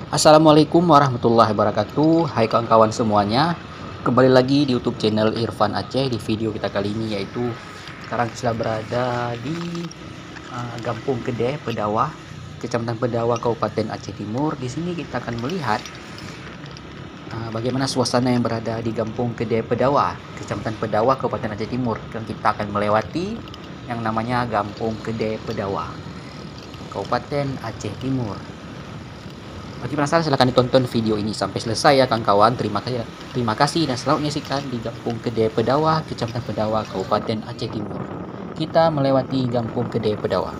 Assalamualaikum warahmatullahi wabarakatuh. Hai kawan-kawan semuanya, kembali lagi di YouTube channel Irfan Aceh. Di video kita kali ini yaitu sekarang sudah berada di Gampung Kedeh, Pedawah, Kecamatan Pedawah, Kabupaten Aceh Timur. Di sini kita akan melihat bagaimana suasana yang berada di Gampung Kedeh, Pedawah, Kecamatan Pedawah, Kabupaten Aceh Timur. Dan kita akan melewati yang namanya Gampung Kedeh, Pedawah, Kabupaten Aceh Timur. Bagi penasaran silahkan ditonton video ini sampai selesai ya kawan-kawan. Terima kasih dan selamat menyaksikan di Gampung Kedeh Pedawah, Kecamatan Pedawah, Kabupaten Aceh Timur. Kita melewati Gampung Kedeh Pedawah.